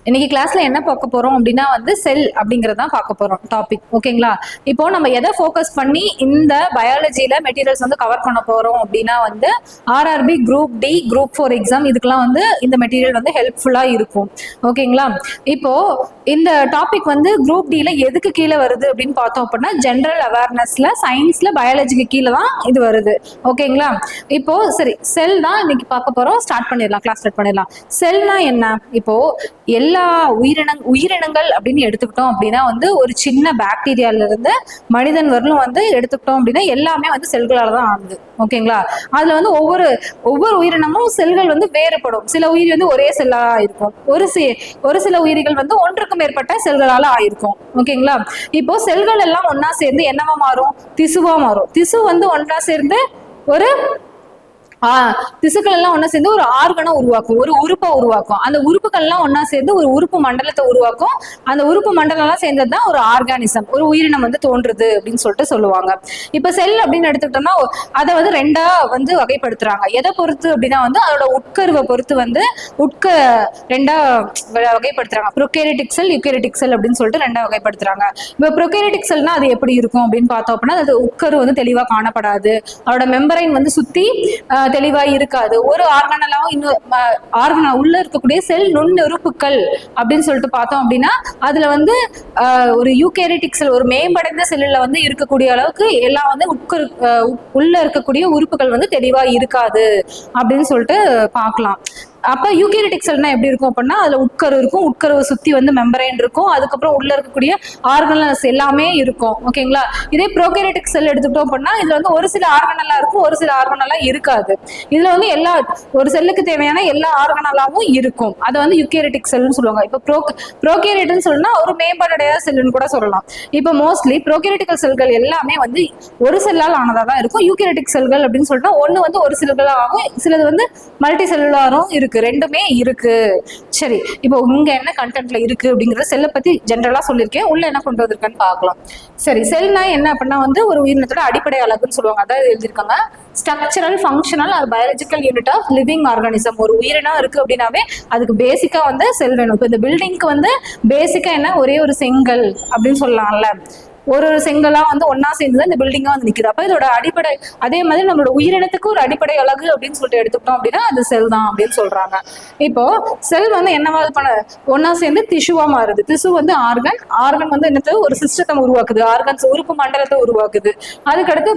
இன்னைக்கு கிளாஸ்ல என்ன பார்க்க போறோம் அப்படின்னா வந்து செல் அப்படிங்கறதான் பார்க்க போறோம் டாபிக். ஓகேங்களா? இப்போ நம்ம எதை ஃபோக்கஸ் பண்ணி இந்த பயாலஜில மெட்டீரியல்ஸ் வந்து கவர் பண்ண போறோம் அப்படின்னா வந்து RRB group D group 4 exam இதுக்கெல்லாம் வந்து இந்த மெட்டீரியல் வந்து ஹெல்ப்ஃபுல்லா இருக்கும். ஓகேங்களா? இப்போ இந்த டாபிக் வந்து குரூப் டில எதுக்கு கீழே வருது அப்படின்னு பார்த்தோம் அப்படின்னா ஜென்ரல் அவேர்னஸ்ல சயின்ஸ்ல பயாலஜிக்கு கீழே தான் இது வருது. ஓகேங்களா? இப்போ சரி, செல் தான் இன்னைக்கு பார்க்க போறோம். ஸ்டார்ட் பண்ணிடலாம், கிளாஸ் ஸ்டார்ட் பண்ணிடலாம். செல்னா என்ன? இப்போ எல்லா உயிரினங்கள் அப்படின்னு எடுத்துக்கிட்டோம் அப்படின்னா வந்து ஒரு சின்ன பாக்டீரியால இருந்து மனிதன் வரலும் வந்து எடுத்துக்கிட்டோம் அப்படின்னா எல்லாமே வந்து செல்களால தான் ஆகுது. ஓகேங்களா? அதுல வந்து ஒவ்வொரு உயிரினமும் செல்கள் வந்து வேறுபடும். சில உயிரி வந்து ஒரே செல்லா இருக்கும், ஒரு சில உயிரிகள் வந்து ஒன்றுக்கும் மேற்பட்ட செல்களால ஆயிருக்கும். ஓகேங்களா? இப்போ செல்கள் எல்லாம் ஒன்னா சேர்ந்து என்னவா மாறும்? திசுவா மாறும். திசு வந்து ஒன்றா சேர்ந்து ஒரு திசுக்கள் எல்லாம் ஒன்னா சேர்ந்து ஒரு ஆர்கனை உருவாக்கும், ஒரு உறுப்பை உருவாக்கும். அந்த உறுப்புகள் எல்லாம் ஒன்னா சேர்ந்து ஒரு உறுப்பு மண்டலத்தை உருவாக்கும். அந்த உறுப்பு மண்டலம் எல்லாம் சேர்ந்ததுதான் ஒரு ஆர்கானிசம், ஒரு உயிரினம் வந்து தோன்றுது அப்படின்னு சொல்லிட்டு சொல்லுவாங்க. இப்ப செல் அப்படின்னு எடுத்துக்கிட்டோம்னா அதை வந்து ரெண்டா வந்து வகைப்படுத்துறாங்க. எதை பொறுத்து அப்படின்னா வந்து அதோட உட்கருவை பொறுத்து வந்து ரெண்டா வகைப்படுத்துறாங்க. ப்ரோகேரியோட்டிக் செல், யூகேரியோட்டிக் செல் அப்படின்னு சொல்லிட்டு ரெண்டா வகைப்படுத்துறாங்க. இப்ப ப்ரோகேரியோட்டிக் செல்னா அது எப்படி இருக்கும் அப்படின்னு பார்த்தோம் அப்படின்னா அது உட்கரு வந்து தெளிவா காணப்படாது, அதோட மெம்பரைன் வந்து சுத்தி தெளிவா இருக்காது. ஒரு ஆர்கனலாவும் இன்னும் உள்ள இருக்கக்கூடிய செல் நுண்ணுறுப்புகள் அப்படின்னு சொல்லிட்டு பார்த்தோம் அப்படின்னா அதுல வந்து ஒரு யூகேரியோட்டிக் செல், ஒரு மேம்படைந்த செல்லுல வந்து இருக்கக்கூடிய அளவுக்கு எல்லாம் வந்து உள்ள இருக்கக்கூடிய உறுப்புகள் வந்து தெளிவா இருக்காது அப்படின்னு சொல்லிட்டு பார்க்கலாம். அப்ப யூகேரியோட்டிக் செல்னா எப்படி இருக்கும் அப்படின்னா அதுல உட்கரு இருக்கும், உட்கருவை சுத்தி வந்து மெம்பரைன் இருக்கும், அதுக்கப்புறம் உள்ள இருக்கக்கூடிய ஆர்கனல்ஸ் எல்லாமே இருக்கும். ஓகேங்களா? இதே ப்ரோகேரியோட்டிக் செல் எடுத்துக்கிட்டோம் அப்படின்னா இதுல வந்து ஒரு சில ஆர்கனலா இருக்கும், ஒரு சில ஆர்கனலா இருக்காது. இதுல வந்து ஒரு செல்லுக்கு தேவையான எல்லா ஆர்கனலாவும் இருக்கும். அதை வந்து யூகேரியோட்டிக் செல்னு சொல்லுவாங்க. இப்ப ப்ரோகேரியோட்னு சொன்னா ஒரு மேம்படைய செல்லுன்னு கூட சொல்லலாம். இப்ப மோஸ்ட்லி ப்ரோகேரியோட்டிக்கல் செல்கள் எல்லாமே வந்து ஒரு செல்லால் ஆனதா தான் இருக்கும். யூகேரியோட்டிக் செல்கள் அப்படின்னு சொல்லிட்டு ஒண்ணு வந்து ஒரு செல்களாகவும் சிலது வந்து மல்டி செல்லுலாரும் இருக்கு, ரெண்டுமே இருக்கு. சரி, இப்போ இங்க என்ன கண்டென்ட்ல இருக்கு அப்படிங்கறத செல்லை பத்தி ஜென்ரலா சொல்லியிருக்கேன். உள்ள என்ன கொண்டு வந்திருக்கான்னு பார்க்கலாம். சரி, செல்னா என்ன அப்படின்னா வந்து ஒரு உயிரினத்தோட அடிப்படை அலகுன்னு சொல்லுவாங்க. அதாவது எழுதியிருக்காங்க structural, functional or biological unit of living organism. ஒரு உயிரினம் இருக்கு அப்படின்னாவே அதுக்கு பேசிக்கா வந்து செல் வேணும். இப்போ இந்த பில்டிங்க்கு வந்து பேசிக்கா என்ன, ஒரே ஒரு செங்கல் அப்படின்னு சொல்லலாம்ல. ஒரு செங்கலா வந்து ஒன்னா சேர்ந்துதான் இந்த பில்டிங்கா வந்து நிக்குது. அப்ப இதோட அடிப்படை அதே மாதிரி நம்மளோட உயிரினத்துக்கு ஒரு அடிப்படை அழகு அப்படின்னு சொல்லிட்டு எடுத்துக்கிட்டோம் அப்படின்னா அது செல் தான் அப்படின்னு சொல்றாங்க. இப்போ செல் வந்து என்னவாது ஒன்னா சேர்ந்து திசுவா மாறுது. திசு வந்து ஆர்கன் வந்து என்னது, ஒரு சிஸ்டத்தை உருவாக்குது, ஆர்கன்ஸ் உறுப்பு மண்டலத்தை உருவாக்குது. அதுக்கடுத்து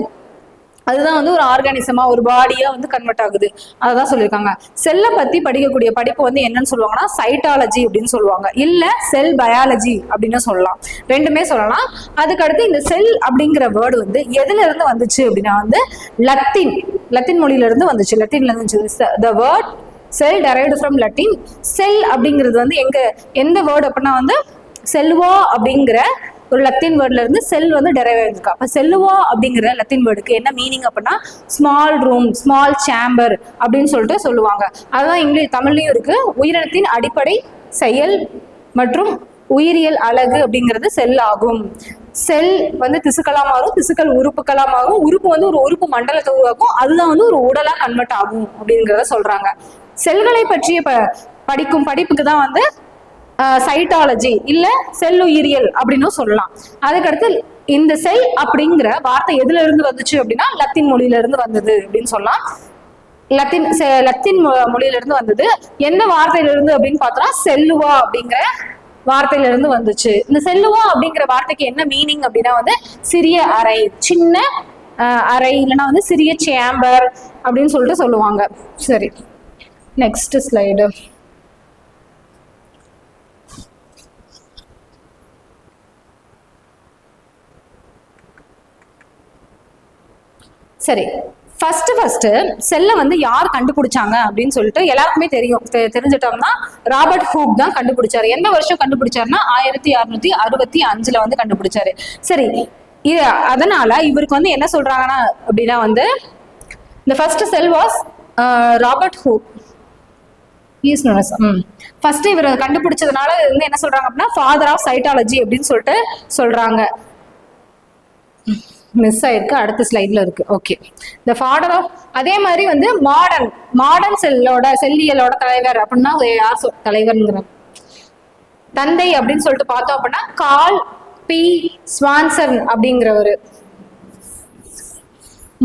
அதுதான் வந்து ஒரு ஆர்கானிசமா ஒரு பாடியா வந்து கன்வெர்ட் ஆகுது. அதான் சொல்லியிருக்காங்க. செல்லை பத்தி படிக்கக்கூடிய படிப்பு வந்து என்னன்னு சொல்லுவாங்கன்னா சைட்டாலஜி அப்படின்னு சொல்லுவாங்க, இல்ல செல் பயாலஜி அப்படின்னு சொல்லலாம், ரெண்டுமே சொல்லலாம். அதுக்கடுத்து இந்த செல் அப்படிங்கிற வேர்டு வந்து எதுல இருந்து வந்துச்சு அப்படின்னா வந்து லத்தீன் மொழியில இருந்து வந்துச்சு. லத்தீன்ல இருந்து the word cell derived from Latin. செல் அப்படிங்கிறது வந்து எந்த வேர்டு அப்படின்னா வந்து செல்வா அப்படிங்கிற ஒரு லத்தீன் வேர்ட்ல இருந்து செல் வந்து டெரைவ் ஆயிருக்கு. அப்ப செல்லுவா அப்படிங்கிற லத்தீன் வேர்டுக்கு என்ன மீனிங் அப்படின்னா ஸ்மால் ரூம், ஸ்மால் சேம்பர் அப்படின்னு சொல்லிட்டு சொல்லுவாங்க. அதுதான் தமிழ்லயும் இருக்கு. உயிரினத்தின் அடிப்படை செயல் மற்றும் உயிரியல் அழகு அப்படிங்கிறது செல் ஆகும். செல் வந்து திசுக்களா மாறும், திசுக்கள் உறுப்புகளா மாறும், உறுப்பு வந்து ஒரு உறுப்பு மண்டலத்தை உருவாக்கும், அதுதான் வந்து ஒரு உடலா கன்வெர்ட் ஆகும் அப்படிங்கிறத சொல்றாங்க. செல்களை பற்றிய படிக்கும் படிப்புக்கு தான் வந்து சைட்டாலஜி இல்ல செல்லுயிரியல் அப்படின்னு சொல்லலாம். அதுக்கடுத்து இந்த செல் அப்படிங்கிற வார்த்தை எதுல இருந்து வந்துச்சு அப்படின்னா லத்தீன் மொழியில இருந்து வந்தது அப்படின்னு சொல்லலாம். லத்தீன் மொழியில இருந்து வந்தது. எந்த வார்த்தையில இருந்து அப்படின்னு பார்த்தோம்னா செல்லுவா அப்படிங்கிற வார்த்தையில இருந்து வந்துச்சு. இந்த செல்லுவா அப்படிங்கிற வார்த்தைக்கு என்ன மீனிங் அப்படின்னா வந்து சிறிய அறை, சின்ன அறை, இல்லைன்னா வந்து சிறிய சேம்பர் அப்படின்னு சொல்லிட்டு சொல்லுவாங்க. சரி, நெக்ஸ்ட் ஸ்லைடு. சரி, ஃபர்ஸ்ட் செல்லை வந்து யார் கண்டுபிடிச்சாங்க அப்படின்னு சொல்லிட்டு எல்லாருக்குமே தெரிஞ்சிட்டோம்னா ராபர்ட் ஹூக் தான் கண்டுபிடிச்சாரு. எந்த வருஷம் கண்டுபிடிச்சாருன்னா 1665 வந்து கண்டுபிடிச்சாரு. சரி, அதனால இவருக்கு வந்து என்ன சொல்றாங்கன்னா அப்படின்னா வந்து இந்த first sell was Robert Hooke. First இவர் கண்டுபிடிச்சதுனால வந்து என்ன சொல்றாங்க அப்படின்னா ஃபாதர் ஆஃப் சைட்டாலஜி அப்படின்னு சொல்லிட்டு சொல்றாங்க. மிஸ் ஆயிருக்கு, அடுத்த ஸ்லைட்ல இருக்கு. Okay, the father of. அதே மாதிரி வந்து மாடர்ன் செல்லியலோட தலைவர் அப்படின்னா யார் தலைவர்ங்கிற தந்தை அப்படின்னு சொல்லிட்டு பார்த்தோம் அப்படின்னா கார்ல் பி ஸ்வான்சன் அப்படிங்கிறவரு.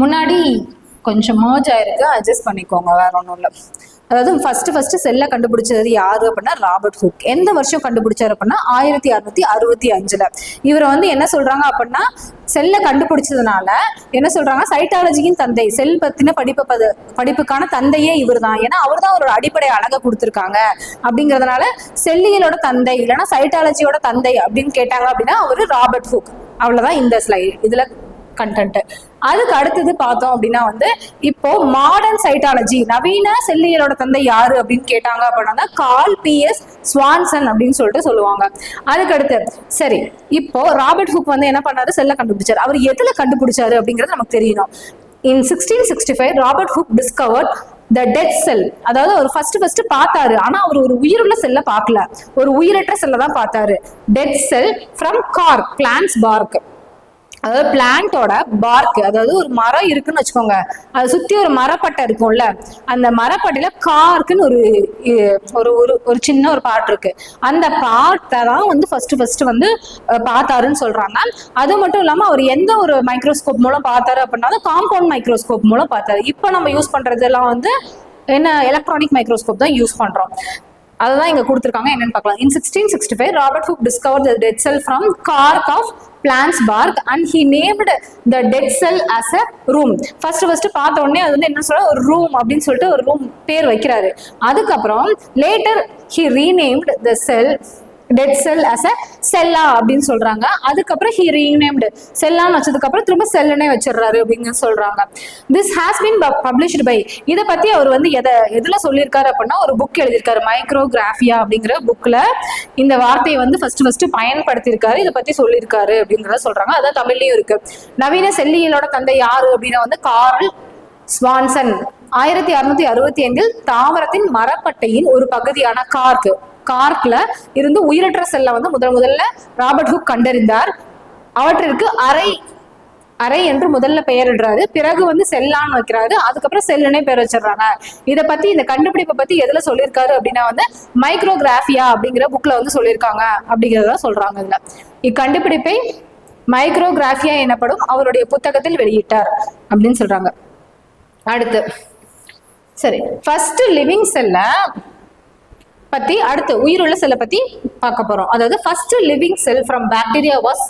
முன்னாடி கொஞ்சம் மர்ஜ் ஆயிருக்கு, அட்ஜஸ்ட் பண்ணிக்கோங்க, வேற ஒன்றும் இல்லை. அதாவது ஃபர்ஸ்ட் செல்லை கண்டுபிடிச்சது யாரு அப்படின்னா ராபர்ட் ஹூக். எந்த வருஷம் கண்டுபிடிச்சாரு அப்படின்னா 1665. இவரை வந்து என்ன சொல்றாங்க அப்படின்னா செல்லை கண்டுபிடிச்சதுனால என்ன சொல்றாங்க, சைட்டாலஜியின் தந்தை, செல் பத்தின படிப்புக்கான தந்தையே இவர் தான். ஏன்னா அவர் தான் ஒரு அடிப்படை அழகை கொடுத்துருக்காங்க அப்படிங்கிறதுனால செல்லியலோட தந்தை இல்லைன்னா சைட்டாலஜியோட தந்தை அப்படின்னு கேட்டாங்க அப்படின்னா அவரு ராபர்ட் ஹூக். அவ்வளவுதான் இந்த ஸ்லைடு, இதுல கண்டென்ட். அதுக்கு அடுத்தது பார்த்தோம் அப்படின்னா வந்து இப்போ மாடர்ன் சைட்டாலஜி, நவீன செல்லியலோட தந்தை யாரு அப்படின்னு கேட்டாங்க அப்படின்னா கார்ல் பி.எஸ். ஸ்வான்சன் அப்படின்னு சொல்லிட்டு சொல்லுவாங்க. அதுக்கு அடுத்து சரி, இப்போ ராபர்ட் ஹூக் வந்து என்ன பண்ணாரு, செல்லை கண்டுபிடிச்சாரு. அவர் எதுல கண்டுபிடிச்சாரு அப்படிங்கிறது நமக்கு தெரியணும். In 1665 Robert Hooke discovered the death cell. அதாவது அவர் ஃபர்ஸ்ட் பார்த்தாரு, ஆனா அவர் ஒரு உயிருள்ள செல்லை பார்க்கல, ஒரு உயிரற்ற செல்லை தான் பார்த்தாரு. Dead cell from cork, plants bark. அதாவது பிளான்ட்டோட பார்க், அதாவது ஒரு மரம் இருக்குன்னு வச்சுக்கோங்க, அதை சுத்தி ஒரு மரப்பட்டை இருக்கும்ல, அந்த மரப்பட்டையில கார்க்குன்னு ஒரு சின்ன ஒரு பார்ட் இருக்கு. அந்த பார்ட்டை தான் வந்து ஃபர்ஸ்ட் வந்து பார்த்தாருன்னு சொல்றாங்க. அது மட்டும் இல்லாம அவர் எந்த ஒரு மைக்ரோஸ்கோப் மூலம் பார்த்தாரு அப்படின்னா காம்பவுண்ட் மைக்ரோஸ்கோப் மூலம் பார்த்தாரு. இப்போ நம்ம யூஸ் பண்றதெல்லாம் வந்து என்ன, எலக்ட்ரானிக் மைக்ரோஸ்கோப் தான் யூஸ் பண்றோம். அதுதான் இங்க கொடுத்துருக்காங்க, என்னன்னு பார்க்கலாம். In 1665 Robert hook discovered the dead cell from cork of plant's bark and he named the dead cell as a room. First பார்த்த உடனே அது வந்து என்ன சொல்ற, ஒரு ரூம் அப்படின்னு சொல்லிட்டு ஒரு ரூம் பேர் வைக்கிறாரு. அதுக்கப்புறம் later he renamed the cell dead cell as a cella அப்படின்னு சொல்றாங்க. அதுக்கப்புறம் he renamed செல்லான்னு வச்சதுக்கு அப்புறம் திரும்ப செல்லுனே வச்சிடுறாரு அப்படின்னு சொல்றாங்க. This has been published by, இதை பத்தி அவர் வந்து எதுல சொல்லியிருக்காரு அப்படின்னா ஒரு புக் எழுதியிருக்காரு, மைக்ரோகிராஃபியா அப்படிங்கிற புக்ல இந்த வார்த்தையை வந்து ஃபர்ஸ்ட் பயன்படுத்தியிருக்காரு, இதை பத்தி சொல்லியிருக்காரு அப்படிங்கிறத சொல்றாங்க. அதான் தமிழ்லயும் இருக்கு. நவீன செல்லியலோட தந்தை யாரு அப்படின்னா வந்து கார்ல் ஸ்வான்சன். 1665 தாவரத்தின் மரப்பட்டையின் ஒரு பகுதியான கார்க்ல இருந்து உயிரற்ற செல்லை வந்து முதல்ல ராபர்ட் ஹூக் கண்டறிந்தார். அவற்றிற்கு அரை என்று முதல்ல பெயரிடுறாரு, பிறகு வந்து செல்லான்னு வைக்கிறாரு, அதுக்கப்புறம் செல்லுனே பேர் வச்சிடறாங்க. இதை பத்தி, இந்த கண்டுபிடிப்பை பத்தி எதுல சொல்லியிருக்காரு அப்படின்னா வந்து மைக்ரோகிராஃபியா அப்படிங்கிற புக்ல வந்து சொல்லியிருக்காங்க அப்படிங்கிறத சொல்றாங்க. இதுல இக்கண்டுபிடிப்பை மைக்ரோகிராஃபியா எனப்படும் அவருடைய புத்தகத்தில் வெளியிட்டார் அப்படின்னு சொல்றாங்க. அடுத்து சரி, ஃபர்ஸ்ட் லிவிங் செல்ல பத்தி, அடுத்து உயிருள்ள செல்லை பத்தி பார்க்க போறோம். அதாவது first living sell from bacteria was,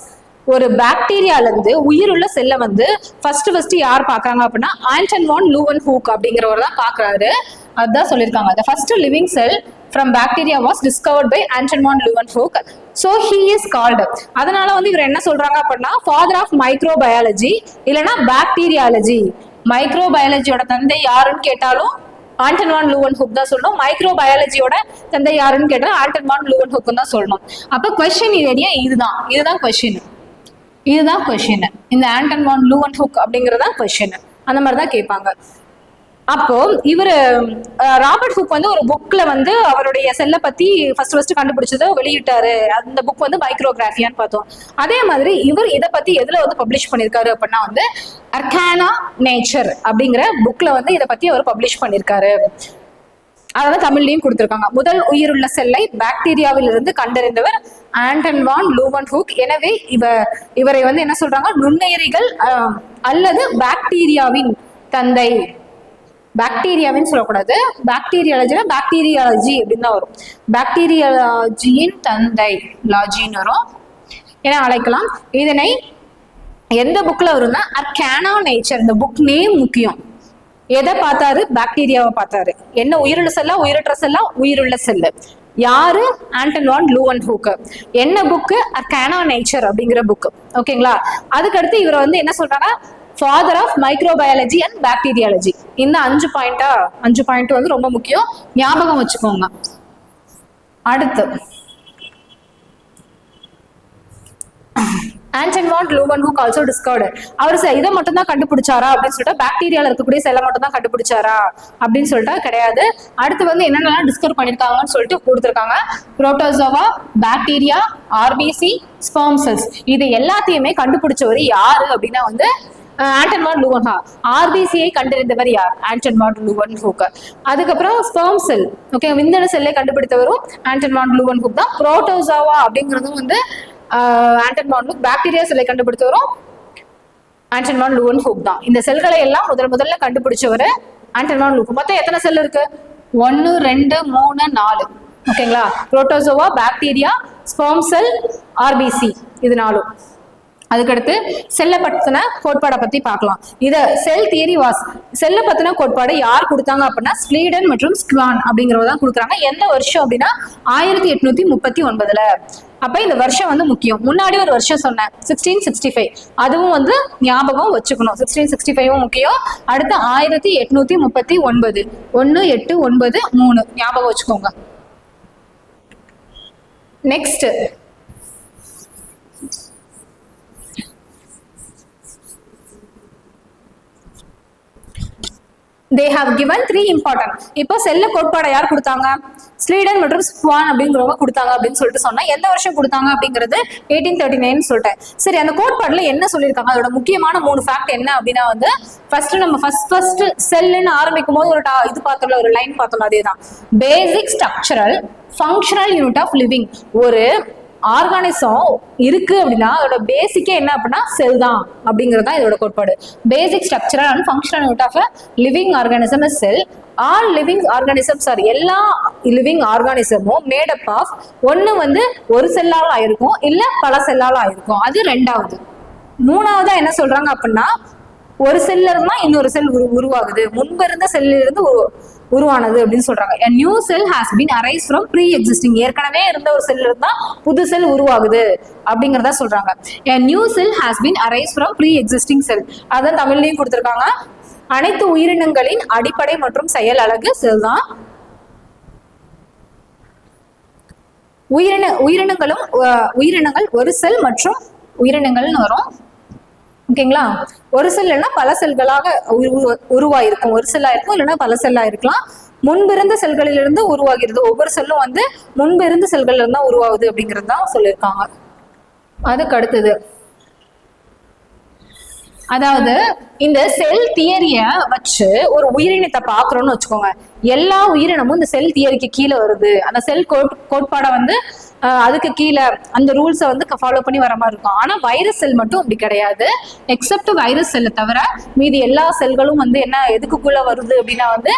ஒரு பாக்டீரியால இருந்து உயிருள்ள செல்லை வந்து ஃபர்ஸ்ட் யார் பாக்குறாங்க அப்படின்னா ஆண்டன் வான் லூவன்ஹூக் அப்படிங்கிறவர் தான் பாக்குறாரு. அதுதான் சொல்லியிருக்காங்க. The first living cell from bacteria was discovered by Anton von Leeuwenhoek. So he is called, அதனால வந்து இவர் என்ன சொல்றாங்க அப்படின்னா ஃபாதர் ஆஃப் மைக்ரோபயாலஜி இல்லைன்னா பாக்டீரியாலஜி. மைக்ரோபயாலஜியோட தந்தை யாருன்னு கேட்டாலும் ஆண்டன் வான் லூவன்ஹூக் தான் சொல்லணும். மைக்ரோபயாலஜியோட தந்தை யாருன்னு கேட்டா ஆண்டன் வான் லூவன்ஹூக் தான் சொல்லணும். அப்ப கொஸ்டின் ஏரியா இதுதான் கொஸ்டின். இந்த ஆண்டன் வான் லூவன்ஹூக் அப்படிங்கறதா கொஸ்டின். அந்த மாதிரிதான் கேட்பாங்க. அப்போ இவரு ராபர்ட் ஹூக் வந்து ஒரு புக்ல வந்து அவருடைய செல்லை பத்தி ஃபர்ஸ்ட் கண்டுபிடிச்சதை வெளியிட்டாரு. அந்த புக் வந்து மைக்ரோகிராஃபியான்னு பார்த்தோம். அதே மாதிரி இவர் இதை பத்தி எதுல வந்து பப்ளிஷ் பண்ணிருக்காரு அப்படின்னா வந்து அர்கானா நேச்சர் அப்படிங்கிற புக்ல வந்து இதை பத்தி அவர் பப்ளிஷ் பண்ணிருக்காரு. அதாவது தமிழ்லையும் கொடுத்திருக்காங்க. முதல் உயிருள்ள செல்லை பாக்டீரியாவில் இருந்து கண்டறிந்தவர் ஆண்டன் வான் லூவன்ஹூக். எனவே இவரை வந்து என்ன சொல்றாங்க, நுண்ணுயிரிகள் அல்லது பாக்டீரியாவின் தந்தை. பாக்டீரியாவின்னு சொல்லக்கூடாது, பாக்டீரியாலஜி அப்படின்னு தான் வரும். பாக்டீரியாலஜியின் தந்தை லாஜின்னு வரும் என அழைக்கலாம். இதனை எந்த புக்ல வரும்னா அர்கானா நேச்சர். இந்த புக் நேம் முக்கியம். எதை பார்த்தாரு, பாக்டீரியாவை பார்த்தாரு. என்ன, உயிருள்ள செல்லா உயிரற்ற செல்லா? உயிருள்ள செல்லு. யாரு, ஆண்டன் வான் லூவன்ஹூக். என்ன புக்கு, அர்கானா நேச்சர் அப்படிங்கிற புக். ஓகேங்களா. அதுக்கடுத்து இவரை வந்து என்ன சொல்றாங்க, father of microbiology and bacteriology. இந்த 5 பாயிண்ட் வந்து ரொம்ப முக்கியம், ஞாபகம் வச்சுக்கோங்க. அடுத்து Anton van Leeuwenhoek also discovered. அவர் இதை மட்டும் தான் கண்டுபிடிச்சாரா அப்படின்னு சொல்லிட்டு, பாக்டீரியால இருக்கக்கூடிய செல்லை மட்டும் தான் கண்டுபிடிச்சாரா அப்படின்னு சொல்லிட்டு கிடையாது. அடுத்து வந்து என்னென்னலாம் டிஸ்கவர் பண்ணிருக்காங்கன்னு சொல்லிட்டு கொடுத்துருக்காங்க. Protozoa, bacteria, RBC, sperm cells. இது எல்லாத்தையுமே கண்டுபிடிச்சவர் யாரு அப்படின்னா வந்து ஆண்டன் வான் லூவன்ஹா. ஆர்பிசியை கண்டறிந்தவர் யார்? ஆண்டன் வான் லூவன்ஹூக். அதுக்கப்புறம் ஸ்பெர்ம் செல், ஓகே, விந்தணு செல்லை கண்டுபிடித்தவரும் ஆண்டன் வான் லூவன்ஹூக் தான். புரோட்டோசோவா அப்படிங்கிறதும் வந்து ஆண்டன் வான் லூவன்ஹூக். பாக்டீரியா செல்லை கண்டுபிடித்தவரும் ஆண்டன் வான் லூவன்ஹூக் தான். இந்த செல்களை எல்லாம் முதல்ல கண்டுபிடிச்சவர் ஆண்டன் வான் லூவன்ஹூக். மொத்தம் எத்தனை செல் இருக்கு? 1 2 3 4, ஓகேங்களா? புரோட்டோசோவா, பாக்டீரியா, ஸ்பெர்ம் செல், ஆர்பிசி, இது 4. அதுக்கடுத்து செல்லை பத்தின கோட்பாடை பத்தி பார்க்கலாம். இத செல் தியரி வாஸ், செல்லை பத்தின கோட்பாடு யார் கொடுத்தாங்க அப்படின்னா ஸ்லீடன் மற்றும் ஸ்குவான் அப்படிங்கிறவங்க தான் கொடுக்குறாங்க. எந்த வருஷம் அப்படின்னா 1839. அப்ப இந்த வருஷம் வந்து முக்கியம். முன்னாடி ஒரு வருஷம் சொன்னேன் 1665, அதுவும் வந்து ஞாபகம் வச்சுக்கணும். 1665 முக்கியம். அடுத்து 1839, 1 8 9 3 ஞாபகம் வச்சுக்கோங்க. Next they have given 3 important. இப்போ செல்ல கோட்பாடை யார் கொடுத்தாங்க? ஸ்லீடன் மற்றும் ஸ்குவான் அப்படிங்கிறவங்க கொடுத்தாங்க அப்படின்னு சொல்லிட்டு சொன்னா எந்த வருஷம் கொடுத்தாங்க அப்படிங்கிறது 1839 சொல்லிட்டேன். சரி, அந்த கோட்பாடுல என்ன சொல்லியிருக்காங்க? அதோட முக்கியமான 3 ஃபேக்ட் என்ன அப்படின்னா வந்து நம்ம ஃபர்ஸ்ட் செல்லுன்னு ஆரம்பிக்கும் போது ஒரு இது பார்த்தோம்ல, ஒரு லைன் பார்த்தோம்ல, அதேதான். Basic structural functional unit of living. ஒரு ஆர்கானிசம் இருக்கு அப்படின்னா அதோட பேசிக்கே என்ன அப்படின்னா செல் தான் அப்படிங்கிறது தான் இதோட கோட்பாடு. Basic structural and functional unit of living organism is cell. All living organisms are, எல்லா லிவிங் ஆர்கானிசமும் மேட் அப் ஆஃப், ஒன்று வந்து ஒரு செல்லால் ஆயிருக்கும், இல்லை பல செல்லால் ஆயிருக்கும். அது 2வது. 3வதா என்ன சொல்றாங்க அப்படின்னா ஒரு செல்ல இருந்தா இன்னொரு செல் உருவாகுது, முன்பு இருந்த செல்லில் இருந்து உருவானது அப்படின்னு சொல்றாங்க. a new cell has been arise from pre-existing. ஏற்கனவே இருந்த ஒரு செல் இருந்தா புது செல் உருவாகுது அப்படிங்கறத சொல்றாங்க. a new cell has been arise from pre-existing cell. அதான் தமிழ்லயும் கொடுத்திருக்காங்க. அனைத்து உயிரினங்களின் அடிப்படை மற்றும் செயல் அலகு செல் தான். உயிரினங்கள் ஒரு செல் மற்றும் உயிரினங்கள்னு வரும், ஓகேங்களா? ஒரு செல் இல்லைன்னா பல செல்களாக உருவாயிருக்கும். ஒரு செல்லா இருக்கும், இல்லைன்னா பல செல்லா இருக்கலாம். முன்பிருந்த செல்களிலிருந்து உருவாகிறது. ஒவ்வொரு செல்லும் வந்து முன்பிருந்த செல்கள்ல இருந்தா உருவாகுது அப்படிங்கிறது தான் சொல்லியிருக்காங்க. அதுக்கு அடுத்தது, அதாவது இந்த செல் தியரிய வச்சு ஒரு உயிரினத்தை பாக்குறோம்னு வச்சுக்கோங்க. எல்லா உயிரினமும் இந்த செல் தியரிக்கு கீழே வருது. அந்த செல் கோட்பாடை வந்து அதுக்கு கீழே அந்த ரூல்ஸை வந்து ஃபாலோ பண்ணி வர மாதிரி இருக்கும். ஆனா வைரஸ் செல் மட்டும் அப்படி கிடையாது. எக்ஸப்ட் வைரஸ் செல்லை தவிர மீதி எல்லா செல்களும் வந்து என்ன எதுக்குள்ள வருது அப்படின்னா வந்து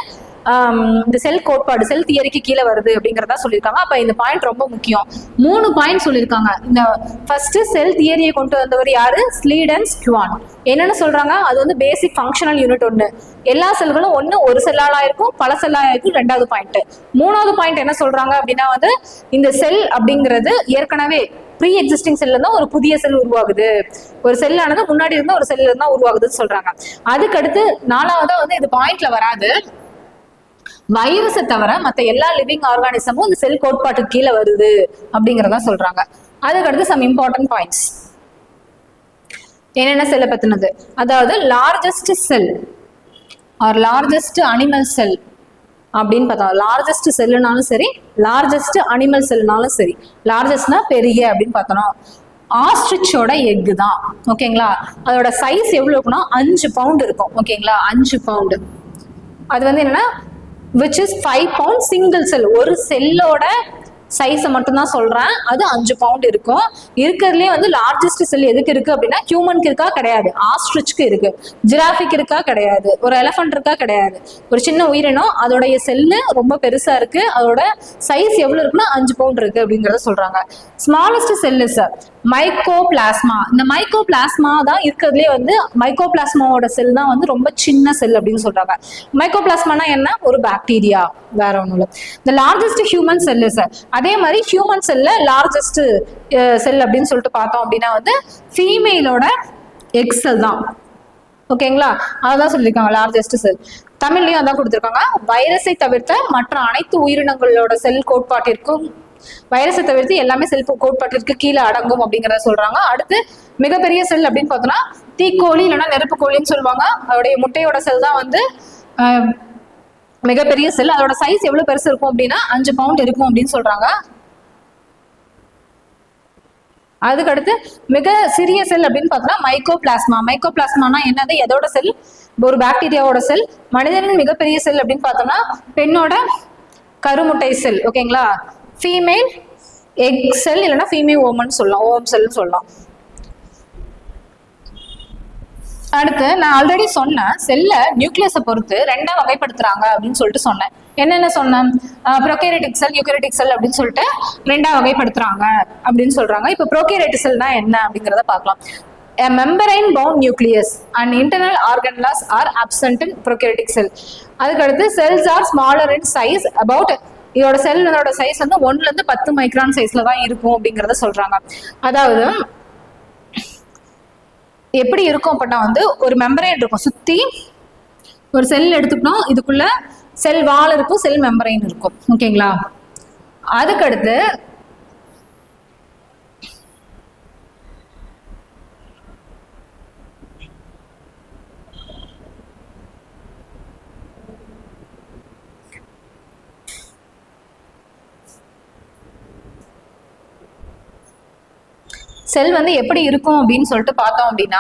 இந்த செல் கோட்பாடு, செல் தியரிக்கு கீழே வருது அப்படிங்கிறதா சொல்லியிருக்காங்க. அப்ப இந்த பாயிண்ட் ரொம்ப முக்கியம். 3 பாயிண்ட் சொல்லியிருக்காங்க. இந்த ஃபர்ஸ்ட் செல் தியரியை கொண்டு வந்தவர் யாரு? ஸ்லீடன் ஸ்குவான். என்னன்னு சொல்றாங்க? அது வந்து பேசிக் ஃபங்க்ஷனல் யூனிட் ஒன்று. எல்லா செல்களும் ஒரு செல்லாலா இருக்கும், பல செல்லா இருக்கும். 2வது பாயிண்ட். 3வது பாயிண்ட் என்ன சொல்றாங்க அப்படின்னா வந்து இந்த செல் அப்படிங்கிறது ஏற்கனவே ப்ரீ எக்ஸிஸ்டிங் செல்ல தான் ஒரு புதிய செல் உருவாகுது. ஒரு செல்லானது முன்னாடி இருந்தா ஒரு செல்ல இருந்தா உருவாகுதுன்னு சொல்றாங்க. அதுக்கடுத்து 4வதா வந்து இது பாயிண்ட்ல வராது, வைரஸை தவிர மற்ற எல்லா லிவிங் ஆர்கானிசமும் இந்த செல் கோட்பாட்டுக்கு கீழே வருது அப்படிங்கறத சொல்றாங்க. அதுக்கடுத்து சம் இம்பார்ட்டன்ட் பாயிண்ட்ஸ். என்னென்ன செல்லை பத்தினது? அதாவது லார்ஜஸ்ட் செல் ஆர் லார்ஜஸ்ட் அனிமல் செல் அப்படின்னு பார்த்தா, லார்ஜஸ்ட் செல்லுனாலும் சரி, லார்ஜஸ்ட் அனிமல் செல்னாலும் சரி. லார்ஜஸ்ட்னா பெரிய அப்படின்னு பார்த்தோம்னா ஆஸ்ட்ரிச்சோட எக்கு தான், ஓகேங்களா? அதோட சைஸ் எவ்வளவு இருக்குன்னா 5 பவுண்ட் இருக்கும், ஓகேங்களா? 5 பவுண்டு. அது வந்து என்னன்னா which is 5 pound single cell. ஒரு செல்லோட சைஸை மட்டும்தான் சொல்றேன். அது 5 பவுண்ட் இருக்கும். இருக்கிறதுலே வந்து லார்ஜஸ்ட் செல் எதுக்கு இருக்கு அப்படின்னா ஹியூமனுக்கு இருக்கா? கிடையாது. ஆஸ்ட்ரிச்க்கு இருக்கு. ஜிராஃபிக் இருக்கா? கிடையாது. ஒரு எலிஃபண்ட் இருக்கா? கிடையாது. ஒரு சின்ன உயிரினம், அதோடைய செல்லு ரொம்ப பெருசா இருக்கு. அதோட சைஸ் எவ்வளவு இருக்குன்னா 5 பவுண்ட் இருக்கு அப்படிங்கறத சொல்றாங்க. Smallest sell is mycoplasma. இந்த மைக்கோபிளாஸ்மா தான் இருக்கிறதுலே வந்து மைக்கோபிளாஸ்மாவோட செல் தான் வந்து ரொம்ப சின்ன செல் அப்படின்னு சொல்றாங்க. மைக்கோபிளாஸ்மானா என்ன? ஒரு பாக்டீரியா, வேற ஒன்றும் இல்லை. இந்த லார்ஜஸ்ட் ஹியூமன் செல் இஸ், அதே மாதிரி ஹியூமன் செல்ல லார்ஜஸ்ட் செல் அப்படின்னு சொல்லிட்டு பார்த்தோம் அப்படின்னா வந்து ஃபீமேலோட எக் செல் தான், ஓகேங்களா? அதான் சொல்லியிருக்காங்க லார்ஜஸ்ட் செல். தமிழ்லயும் அதான் கொடுத்துருக்காங்க. வைரஸை தவிர்த்த மற்ற அனைத்து உயிரினங்களோட செல் கோட்பாட்டிற்கும், வைரஸை தவிர்த்து எல்லாமே செல் கோட்பாட்டிற்கு கீழே அடங்கும் அப்படிங்கிறத சொல்றாங்க. அடுத்து மிகப்பெரிய செல் அப்படின்னு பார்த்தோம்னா தீக்கோழி இல்லைன்னா நெருப்பு கோழின்னு சொல்லுவாங்க. அதோடைய முட்டையோட செல் தான் வந்து மிகப்பெரிய செல். அதோட சைஸ் எவ்வளவு பெருசு இருக்கும் அப்படின்னா 5 பவுண்ட் இருக்கும் அப்படின்னு சொல்றாங்க. அதுக்கடுத்து மிக சிறிய செல் அப்படின்னு பார்த்தோம்னா மைக்கோபிளாஸ்மா. மைக்கோபிளாஸ்மானா என்னது, எதோட செல், ஒரு பாக்டீரியாவோட செல். மனிதனின் மிகப்பெரிய செல் அப்படின்னு பார்த்தோம்னா பெண்ணோட கருமுட்டை செல். ஓகேங்களா, ஃபீமேல் எக் செல் இல்லைன்னா ஃபீமேல் ஓமன் சொல்லலாம், ஓம் செல் சொல்லலாம். அடுத்து நான் ஆல்ரெடி சொன்னேன், செல்ல நியூக்ளியஸை பொறுத்து ரெண்டா வகைப்படுத்துறாங்க அப்படின்னு சொல்லிட்டு சொன்னேன். என்னென்ன சொன்னேன், ப்ரோகேரியோட்டிக் செல், யூகேரியோட்டிக் செல் அப்படின்னு சொல்லிட்டு ரெண்டா வகைப்படுத்துறாங்க அப்படின்னு சொல்றாங்க. இப்போ ப்ரோகேரியோட்டிக் செல்னா என்ன அப்படிங்கிறத பார்க்கலாம். A membrane bound nucleus and internal organelles are absent in prokaryotic cell. அதுக்கடுத்து cells are smaller in size, about இதோட செல்லோட சைஸ் வந்து 1 to 10 மைக்ரான் சைஸ்ல தான் இருக்கும் அப்படிங்கறத சொல்றாங்க. அதாவது எப்படி இருக்கும் அப்படின்னா வந்து ஒரு மெம்பரைன் இருக்கும், சுத்தி ஒரு செல் எடுத்துக்கணும், இதுக்குள்ள செல் வால் இருக்கும், செல் மெம்பரைன் இருக்கும். ஓகேங்களா, அதுக்கடுத்து செல் வந்து எப்படி இருக்கும் அப்படின்னு சொல்லிட்டு பார்த்தோம் அப்படின்னா,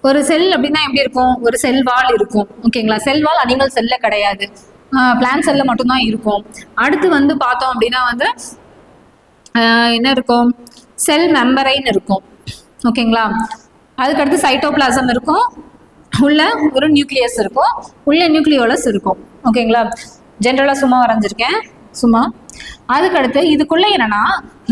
ஒரு செல் அப்படின்னா எப்படி இருக்கும், ஒரு செல் வால் இருக்கும். ஓகேங்களா, செல் வால் அனிமல் செல்ல கிடையாது, பிளான்ட் செல்ல மட்டும்தான் இருக்கும். அடுத்து வந்து பார்த்தோம் அப்படின்னா வந்து என்ன இருக்கும், செல் மெம்பரைன் இருக்கும். ஓகேங்களா, அதுக்கடுத்து சைட்டோபிளாசம் இருக்கும், உள்ள ஒரு நியூக்ளியஸ் இருக்கும், உள்ள நியூக்ளியோலஸ் இருக்கும். ஓகேங்களா, ஜென்ரலாக சும்மா வரைஞ்சிருக்கேன் சும்மா. அதுக்கடுத்து இதுக்குள்ள என்னன்னா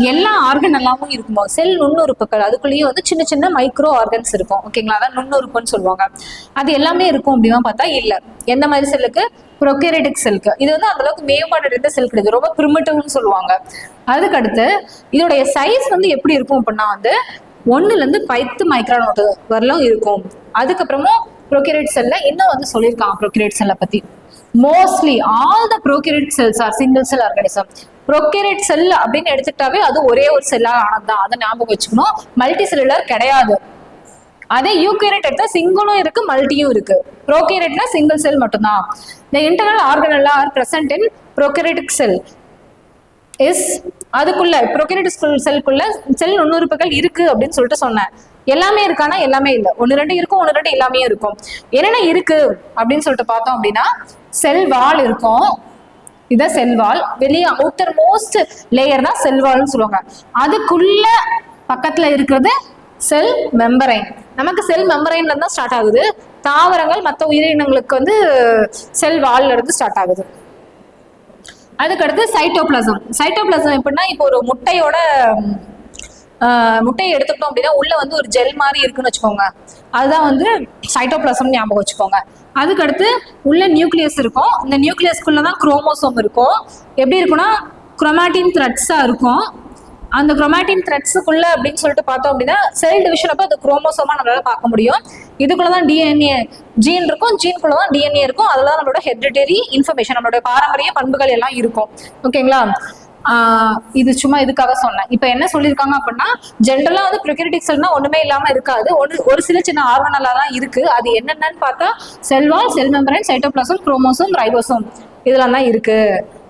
எல்லா ஆர்கன் எல்லாமும் இருக்குமோ, செல் நுண்ணுறுப்புகள், அதுக்குள்ளேயே வந்து சின்ன சின்ன மைக்ரோ ஆர்கன்ஸ் இருக்கும். ஓகேங்களா, அதான் நுண்ணுறுப்புன்னு சொல்லுவாங்க. அது எல்லாமே இருக்கும் அப்படின்னா பார்த்தா இல்ல. எந்த மாதிரி செல்லுக்கு, ப்ரோகேரியோட்டிக் செல்லுக்கு. இது வந்து அந்த அளவுக்கு மேம்பாடு இருந்த செல் கிடையாது, ரொம்ப பிரிமிட்டிவ்னு சொல்லுவாங்க. அதுக்கடுத்து இதோடைய சைஸ் வந்து எப்படி இருக்கும் அப்படின்னா வந்து 1 to 10 மைக்ரான் வரலும் இருக்கும். அதுக்கப்புறமும் ப்ரோகேரியோட் செல்ல இன்னும் வந்து சொல்லியிருக்காங்க ப்ரோகேரியோட் செல்லை பத்தி. Mostly all the prokaryote cells are single cell organism. Prokaryote cell அப்படின்னு எடுத்துக்கிட்டாவே அது ஒரே ஒரு செல்லால் ஆனதுதான், அதை ஞாபகம் வச்சுக்கணும். மல்டி செல்லுலர் கிடையாது. அதே யூகேரியோட் எடுத்தா சிங்கிளும் இருக்கு, மல்டியும் இருக்கு. ப்ரோகேரியோட்னா சிங்கிள் செல் மட்டும்தான். The internal organelles are present in prokaryotic cell. அதுக்குள்ள ப்ரோகேரியோட்டிக் செல்குள்ள செல் நுண்ணுறுப்புகள் இருக்கு அப்படின்னு சொல்லிட்டு சொன்னேன். எல்லாமே இருக்கானா, எல்லாமே இல்லை. 1-2 இருக்கும், 1-2 எல்லாமே இருக்கும். என்னென்ன இருக்கு அப்படின்னு சொல்லிட்டு பார்த்தோம் அப்படின்னா, செல் வால் இருக்கும், இதான் செல் வால். வெளியே அவுட்டர் மோஸ்ட் லேயர் தான் செல் வால்னு சொல்லுவாங்க. அதுக்குள்ள பக்கத்துல இருக்கிறது செல் மெம்பரைன். நமக்கு செல் மெம்பரைன்ல தான் ஸ்டார்ட் ஆகுது. தாவரங்கள் மற்ற உயிரினங்களுக்கு வந்து செல் வால்ல இருந்து ஸ்டார்ட் ஆகுது. அதுக்கடுத்து சைட்டோபிளாசம். சைட்டோபிளாசம் எப்படின்னா, இப்போ ஒரு முட்டையை எடுத்துக்கிட்டோம் அப்படின்னா உள்ள வந்து ஒரு ஜெல் மாதிரி இருக்குன்னு வச்சுக்கோங்க, அதுதான் வந்து சைட்டோபிளாசம் ஞாபகம் வச்சுக்கோங்க. அதுக்கடுத்து உள்ள நியூக்ளியஸ் இருக்கும், இந்த நியூக்ளியஸ்குள்ளதான் குரோமோசோம் இருக்கும். எப்படி இருக்குன்னா குரோமாட்டின் த்ரெட்ஸா இருக்கும். அந்த குரோமாட்டின் த்ரெட்ஸுக்குள்ள அப்படின்னு சொல்லிட்டு பார்த்தோம் அப்படின்னா செல் டிவிஷன் அப்போ அது குரோமோசோமா நம்மளால பார்க்க முடியும். இதுக்குள்ளதான் டிஎன்ஏ ஜீன் இருக்கும், ஜீனுக்குள்ளதான் டிஎன்ஏ இருக்கும். அதெல்லாம் நம்மளோட ஹெரிடிட்டரி இன்ஃபர்மேஷன், நம்மளோட பாரம்பரிய பண்புகள் எல்லாம் இருக்கும். ஓகேங்களா, இது சும்மா இதுக்காக சொன்னேன். இப்போ என்ன சொல்லியிருக்காங்க அப்படின்னா, ஜென்ரலா வந்து ப்ரோகேரியோட்டிக் செல்னா ஒண்ணுமே இல்லாம இருக்காது, ஒரு சில சின்ன ஆர்கனலா தான் இருக்கு. அது என்னென்னு பார்த்தா cell wall, cell membrane, cytoplasm, chromosome, ribosome இதெல்லாம் தான் இருக்கு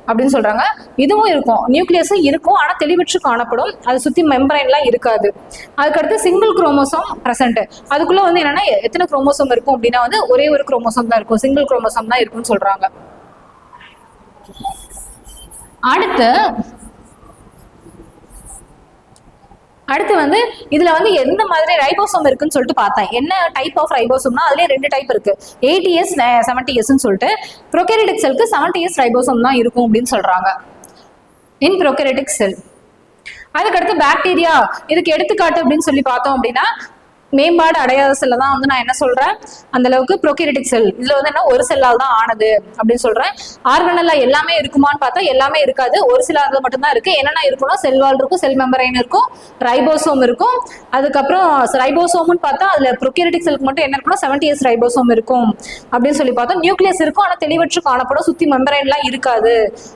அப்படின்னு சொல்றாங்க. இதுவும் இருக்கும், நியூக்ளியஸும் இருக்கும், ஆனா தெளிவற்று காணப்படும். அதை சுத்தி மெம்பரைன்லாம் இருக்காது. அதுக்கடுத்து சிங்கிள் குரோமோசோம் பிரசன்ட். அதுக்குள்ள வந்து என்னன்னா எத்தனை குரோமோசோம் இருக்கும் அப்படின்னா வந்து ஒரே ஒரு குரோமோசோம் தான் இருக்கும், சிங்கிள் குரோமோசோம் தான் இருக்கும்னு சொல்றாங்க. அடுத்து வந்து இதுல வந்து எந்த மாதிரி ரைபோசோம் இருக்குன்னு சொல்லிட்டு பார்த்தேன். என்ன டைப் ஆஃப் ரைபோசோம்னா அதுலயே 2 டைப் இருக்கு, 80S 70S சொல்லிட்டு. ப்ரோகேரியோட்டிக் செல்க்கு 70S ரைபோசோம் தான் இருக்கும் அப்படின்னு சொல்றாங்க இன் ப்ரோகேரியோட்டிக் செல். அதுக்கடுத்து பாக்டீரியா, இதுக்கு எடுத்துக்காட்டு அப்படின்னு சொல்லி பார்த்தோம் அப்படின்னா மேம்பாடு அடையாத செல்ல தான் வந்து நான் என்ன சொல்றேன், அந்த அளவுக்கு ப்ரோகேரியோட்டிக் செல். இதுல வந்து என்ன ஒரு செல்லால் தான் ஆனது அப்படின்னு சொல்றேன். ஆர்கனல்ல எல்லாமே இருக்குமான்னு பார்த்தா எல்லாமே இருக்காது, ஒரு சில ஆர்கன் மட்டும்தான் இருக்கு. என்னென்ன இருக்குன்னா செல் வால் இருக்கும், செல் மெம்பரைன் இருக்கும், ரைபோசோம் இருக்கும். அதுக்கப்புறம் ரைபோசோம்னு பார்த்தா அதுல ப்ரோகேரியோட்டிக் செல்க்கு மட்டும் என்ன இருக்குன்னா 70S ரைபோசோம் இருக்கும் அப்படின்னு சொல்லி பார்த்தோம். நியூக்ளியஸ் இருக்கும், ஆனா தெளிவற்று காணப்படும், சுத்தி மெம்பரைன்லாம் இருக்காது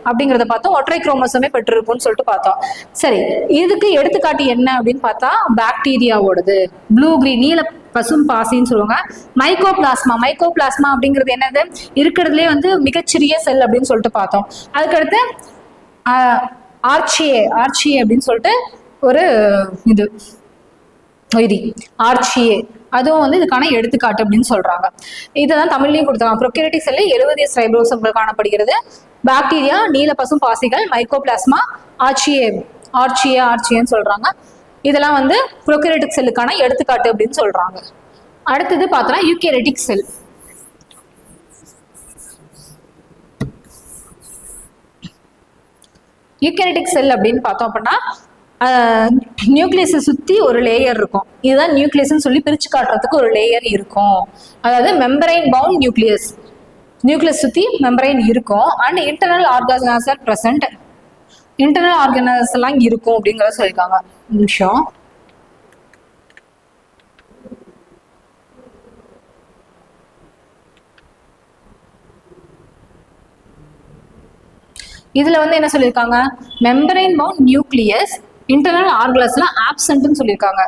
அப்படிங்கிறத பார்த்தோம். ஒற்றை குரோமோசோமே பெற்றிருக்கும்னு சொல்லிட்டு பார்த்தோம். சரி, இதுக்கு எடுத்துக்காட்டு என்ன அப்படின்னு பார்த்தா பாக்டீரியாவோடது, ப்ளூ கிரீன் நீல பசும் பாசின்னு சொல்லுவாங்க. மைக்கோபிளாஸ்மா. மைக்கோபிளாஸ்மா அப்படிங்கிறது என்னது, இருக்கிறதுலே வந்து மிகச்சிறிய செல் அப்படின்னு சொல்லிட்டு பார்த்தோம். அதுக்கடுத்து ஆர்ச்சியே அப்படின்னு சொல்லிட்டு ஒரு இது உயிரி ஆர்ச்சியே, அதுவும் வந்து இதுக்கான எடுத்துக்காட்டு அப்படின்னு சொல்றாங்க. இதுதான் தமிழ்லையும் கொடுத்தாங்க. ப்ரோகேரியோட்டிக் செல்ல 70S ரைபோசோம்கள் காணப்படுகிறது. பாக்டீரியா, நீல பசும் பாசிகள், மைக்கோபிளாஸ்மா, ஆர்ச்சியேன்னு சொல்றாங்க. இதெல்லாம் வந்து ப்ரோகேரியோட்டிக் செல்லுக்கான எடுத்துக்காட்டு அப்படின்னு சொல்றாங்க. அடுத்தது பார்த்தோம்னா யூகேரியோட்டிக் செல். யூகேரியோட்டிக் செல் அப்படின்னு பார்த்தோம் அப்படின்னா நியூக்ளியஸை சுற்றி ஒரு லேயர் இருக்கும். இதுதான் நியூக்ளியஸ்ன்னு சொல்லி பிரித்து காட்டுறதுக்கு ஒரு லேயர் இருக்கும். அதாவது மெம்பரைன் பவுண்ட் நியூக்ளியஸ் சுற்றி மெம்பரைன் இருக்கும். And internal organs are present. Internal organs எல்லாம் இருக்கும் அப்படிங்கிறத சொல்லியிருக்காங்க. நிமிஷம். இதுல வந்து என்ன சொல்லியிருக்காங்க, மெம்பரைன் பவுண்ட் நியூக்ளியஸ் இன்டர்னல் ஆர்கனஸ்லாம் ஆப்சன்ட்னு சொல்லியிருக்காங்க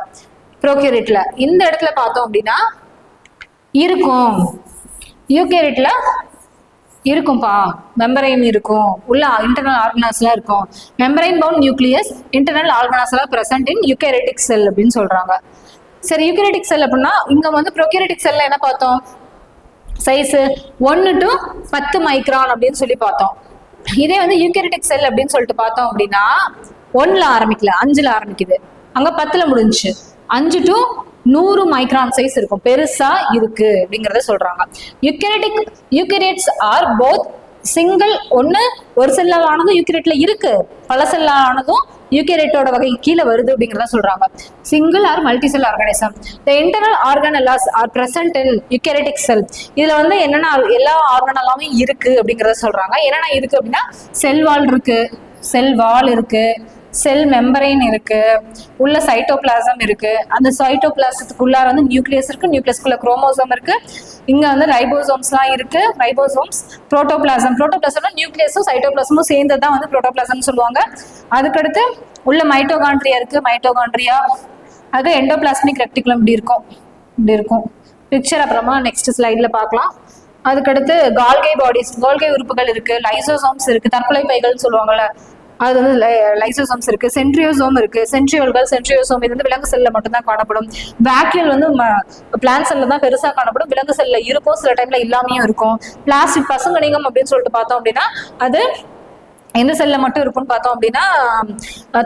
ப்ரோகேரியட்ல. இந்த இடத்துல பார்த்தோம் அப்படின்னா இருக்கும், யூகேரியட்ல இருக்கும்பா, மெம்பரைன் இருக்கும், உள்ள இன்டர்னல் ஆர்கனஸ்லாம் இருக்கும். மெம்பரைன் பவுண்ட் நியூக்ளியஸ் இன்டர்னல் ஆர்கனஸ்லாம் பிரசன்ட் இன் யூகேரியட்டிக் செல் அப்படின்னு சொல்றாங்க. சரி, யூகேரியட்டிக் செல் அப்படின்னா இங்க வந்து ப்ரோகேரியட்டிக் செல்ல என்ன பார்த்தோம், சைஸ் 1 to 10 மைக்ரான் அப்படின்னு சொல்லி பார்த்தோம். இதே வந்து யூகேரியட்டிக் செல் அப்படின்னு சொல்லிட்டு பார்த்தோம் அப்படின்னா 1ல ஆரம்பிக்கல, 5ல ஆரம்பிக்குது, அங்க 10ல முடிஞ்சு 5 to 100 மைக்ரான் சைஸ் இருக்கும், பெருசா இருக்கு அப்படிங்கறத சொல்றாங்க. யூகேரியட்ஸ் ஆர் போத் சிங்கிள், ஒரு செல்லால் ஆனதும் யூகேரியட்ல இருக்கு, பல செல்லால் ஆனதும் யூகேரியட்டோட வகை கீழே வருது அப்படிங்கிறத சொல்றாங்க. Single or multi cell organism. The internal organelles are present in eukaryotic cell. இதுல வந்து என்னென்ன எல்லா ஆர்கானெல்லாமே இருக்கு அப்படிங்கிறத சொல்றாங்க. என்னென்ன இருக்கு அப்படின்னா செல் வால் இருக்கு, செல் மெம்பரைன் இருக்கு, உள்ள சைட்டோபிளாசம் இருக்கு, அந்த சைட்டோபிளாசத்துக்குள்ளார வந்து நியூக்ளியஸ் இருக்கு, நியூக்ளியஸ்குள்ள குரோமோசோம் இருக்கு, இங்க வந்து ரைபோசோம்ஸ்லாம் இருக்கு, ரைபோசோம்ஸ், புரோட்டோபிளாசம்னா நியூக்ளியஸும் சைட்டோபிளாசமும் சேர்ந்ததான் வந்து புரோட்டோபிளாசம்னு சொல்லுவாங்க. அதுக்கடுத்து உள்ள மைட்டோகாண்ட்ரியா இருக்கு, மைட்டோகாண்ட்ரியா, அது எண்டோபிளாஸ்மிக் ரெக்டிகுலம் இப்படி இருக்கும் பிக்சர் அப்புறமா நெக்ஸ்ட் ஸ்லைட்ல பார்க்கலாம். அதுக்கடுத்து கால்கை உறுப்புகள் இருக்கு, லைசோசோம்ஸ் இருக்கு, தற்கொலை பைகள் சொல்லுவாங்கல்ல அது வந்து லைசோசோம்ஸ் இருக்கு, சென்ட்ரியோசோம் இருக்கு, சென்ட்ரியோசோம் இது வந்து விலங்கு செல்ல மட்டும்தான் காணப்படும். வேக்யூல் வந்து பிளான்ட் செல்ல தான் பெருசா காணப்படும், விலங்கு செல்ல இருக்கும், சில டைம்ல இல்லாமையும் இருக்கும். பிளாஸ்டிக் பசுங்கணிகம் அப்படின்னு சொல்லிட்டு பார்த்தோம் அப்படின்னா அது எந்த செல்ல மட்டும் இருக்கும்னு பார்த்தோம் அப்படின்னா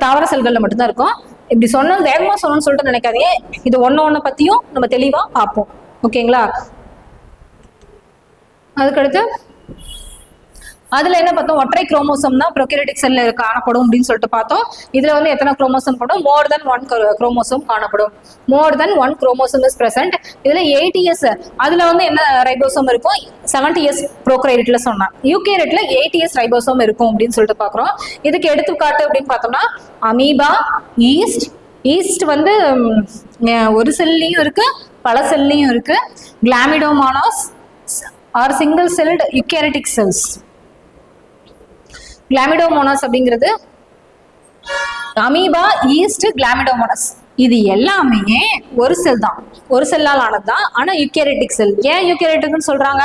தாவர செல்கள்ல மட்டும்தான் இருக்கும். இப்படி வேகமா சொல்லணும்னு சொல்லிட்டு நினைக்காதீங்க, இது ஒன்னு பத்தியும் நம்ம தெளிவா பார்ப்போம், ஓகேங்களா. அதுக்கடுத்து அதுல என்ன பார்த்தோம், ஒற்றை குரோமோசோம் தான் ப்ரோகேரியோட்டிக் செல்ல காணப்படும் அப்படின்னு சொல்லிட்டு பார்த்தோம். இதுல வந்து எத்தனை குரோமோசோம் படும், மோர் தென் 1 குரோமோசோம் காணப்படும். மோர் தென் 1 குரோமோசோம் இஸ் பிரசன்ட். இதுல 80S, அதுல வந்து என்ன ரைபோசோம் இருக்கும், 70S ப்ரோகேரியோட்ல சொன்னா, யூகேரியட்ல 80S ரைபோசோம் இருக்கும் அப்படின்னு சொல்லிட்டு பாக்குறோம். இதுக்கு எடுத்துக்காட்டு அப்படின்னு பார்த்தோம்னா அமீபா, ஈஸ்ட் வந்து ஒரு செல்லையும் இருக்கு, பல செல்லையும் இருக்கு. Chlamydomonas are single celled eukaryotic cells. Chlamydomonas அப்படிங்கிறது அமீபா, ஈஸ்ட், கிளாமிடோமோனாஸ் இது எல்லாமே ஒரு செல் தான், ஒரு செல்லால் ஆனது தான். ஆனா யூகேரியட்டிக் செல், ஏன் யூகேரியட்டிக்னு சொல்றாங்க,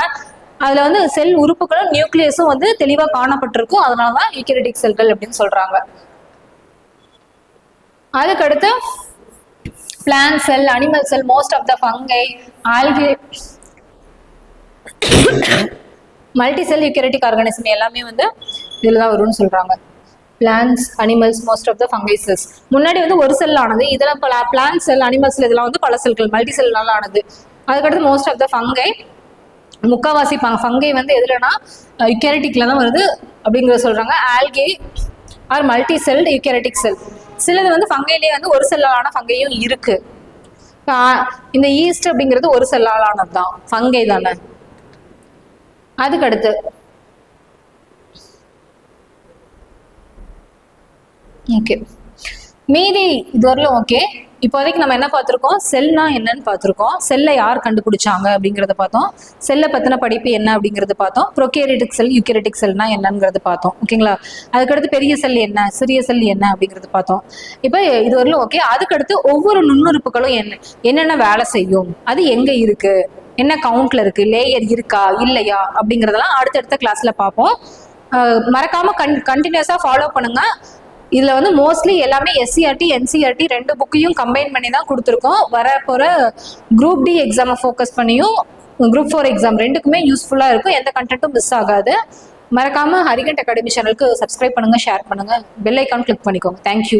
அதுல வந்து செல் உறுப்புகளும் நியூக்ளியஸும் வந்து தெளிவா காணப்பட்டிருக்கும், அதனாலதான் யூகேரியட்டிக் செல்கள் அப்படின்னு சொல்றாங்க. அதுக்கடுத்து plant cell, animal cell, most of the fungi, algae, multi cell eukaryotic organism எல்லாமே வந்து இதுல தான் வரும்னு சொல்றாங்க. Plants, animals, most of the fungi cells. முன்னாடி வந்து ஒரு செல் ஆனது, இதெல்லாம் பிளான்ட் செல், அனிமல் செல் இதெல்லாம் வந்து பல செல்கள், மல்டி செல்னால ஆனது. அதுக்கடுத்து மோஸ்ட் ஆஃப் த ஃபங்கை, முக்காவாசி ஃபங்கை வந்து எதுலன்னா யூகேரியட்டிக்ல தான் வருது அப்படிங்கிறத சொல்றாங்க. Algae R multi celled eukaryotic செல். சிலது வந்து ஃபங்கையிலேயே வந்து ஒரு செல்லாலான ஃபங்கையும் இருக்கு. இந்த ஈஸ்ட் அப்படிங்கிறது ஒரு செல்லாலானது தான், ஃபங்கை தானே. அதுக்கடுத்து ஓகே, மீதி இதுவரையிலும் ஓகே. இப்போதைக்கு நம்ம என்ன பார்த்துருக்கோம், செல்னா என்னன்னு பார்த்துருக்கோம், செல்லை யார் கண்டுபிடிச்சாங்க அப்படிங்கிறத பார்த்தோம், செல்லை பத்தின படிப்பு என்ன அப்படிங்கிறது பார்த்தோம், ப்ரோகேரியோட்டிக் செல், யூகேரியட்டிக் செல்னா என்னங்கிறது பார்த்தோம், ஓகேங்களா. அதுக்கடுத்து பெரிய செல் என்ன, சிறிய செல் என்ன அப்படிங்கிறது பார்த்தோம். இப்போ இதுவரையிலும் ஓகே. அதுக்கடுத்து ஒவ்வொரு நுண்ணுறுப்புகளும் என்னென்ன வேலை செய்யும், அது எங்க இருக்கு, என்ன கவுண்ட்ல இருக்கு, லேயர் இருக்கா இல்லையா அப்படிங்கிறதெல்லாம் அடுத்தடுத்த கிளாஸ்ல பார்ப்போம். மறக்காம கண்டினியூஸா ஃபாலோ பண்ணுங்க. இதுல வந்து மோஸ்ட்லி எல்லாமே எஸ்சிஆர்டி என்சிஆர்டி ரெண்டு புக்கையும் கம்பைன் பண்ணி தான் கொடுத்துருக்கோம். வர போற குரூப் டி எக்ஸாமை ஃபோக்கஸ் பண்ணியும் குரூப் 4 எக்ஸாம் ரெண்டுக்குமே யூஸ்ஃபுல்லா இருக்கும். எந்த கண்டென்ட்டும் மிஸ் ஆகாது. மறக்காம ஹரிகண்ட் அகாடமி சேனலுக்கு சப்ஸ்கிரைப் பண்ணுங்க, ஷேர் பண்ணுங்க, பெல் ஐக்கான் கிளிக் பண்ணிக்கோங்க. தேங்க்யூ.